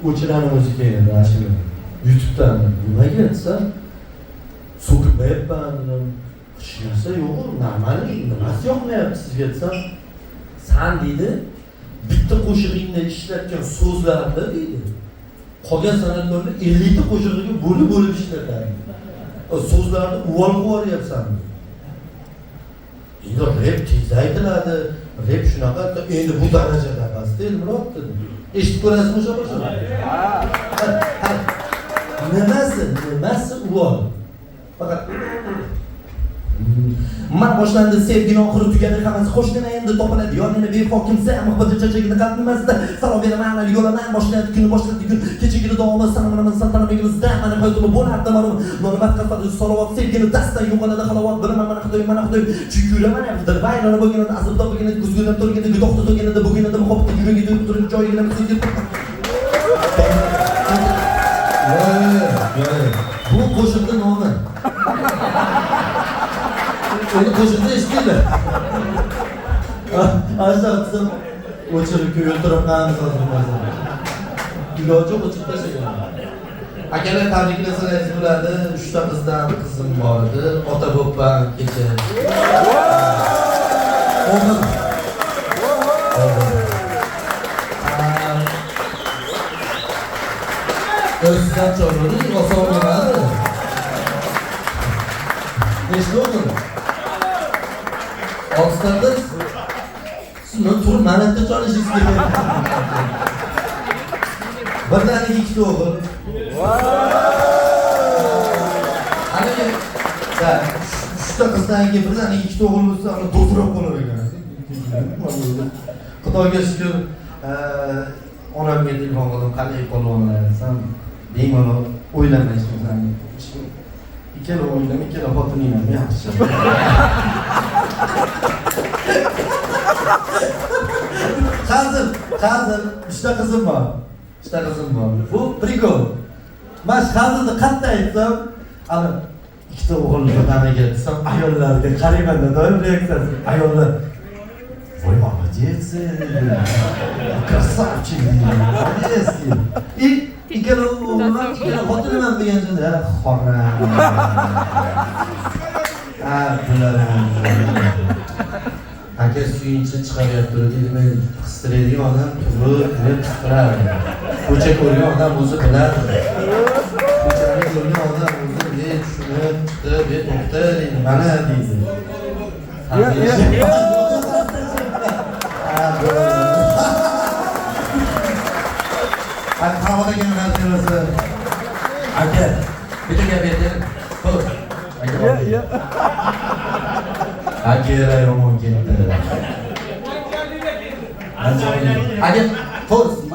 o'chirani o'zi keldi ashuni YouTube'dan nimaga desa so'kmayapman hech narsa yo'q normal nimasi yoqmayapti sizga desam san deydi bitta qo'shig'ingda ishlatgan so'zlarni deydi qolgan san'atkorlar 50 ta qo'shig'iga bo'lib ishlatadi so'zlarni uvolib yuboryapsan endi rep tez aytiladi rep shunaqa endi bu darajada emas dedi murod dedi eshitib ko'rasizmi o'sha qo'shiqni nimasi uvol faqat mana boshlandi sevgini oxiri tugadi hammasi qo'shnini endi topiladi yonini befo kimsa muhbati chachagini qalb nimasida salom beraman yo'laman boshlaydi kun kechagini davomi sanamanaman santanamigimizda mana hayotimi bo'lardi ma'lum nolimat qiladi salovat sevgini dastan yo'qoladi halovat bilaman mana xudoy chukulaman afdal bayrona bo'lganida azobda bo'lganida kuzgundan turganida gudoqda turganida bo'lganida muhabbatda yuragida turgan joyiga bu qo'shiqni nomi Onu qo'shiqni eshitdinglar. Aşağıdan o'chirib o'ltirib qanday hozir. Iloji yo'q o'chirib tashlagan. Akalar tabriklasangiz bo'ladi. 3 ta qizdan qizim bor edi. Ota bo'pman kecha. O'g'il. O'zdan cho'rdi, oson emas. Nechta o'g'il? Oqstada sizni turib manatda cholishingiz kerak. Birdaniga 2 ta o'g'il. Anaga uchta qizdan keyin birdaniga 2 ta o'g'il bo'lsa, uni to'g'riroq bo'lar ekan. Xudoga shukr, onamga telefon qildim, qanday qo'llanlar desam, bemalol o'ylamaysiz. Ikkala o'g'lim, ikkala xotinim ham yaxshi. Hozir 3 ta qizim bor. 3 ta qizim bor. Bu prikol. Men hozirda qattiq aytsam, ana 2 ta o'g'ilni namaga desam, ayollarga qarayman-da doim reaksiyasi. Ayollar voy молодец. Красавчик. Молодец. И ikkala o'g'lim, ikkala xotinim ham deganda, xora. Bularım. Aka suyunchi chiqaryapti deydi, men qistiradigan odam turib qistiradi. Ko'cha ko'rgan odam o'zi biladi. Ko'chani ko'rgan odam o'zi tushunib, chiqib, to'xta deydi, mana deydi. Qavlagan narsa. Aka, bitta gap aytaylik. Aka yomon ketdi. Aka, to'g'ri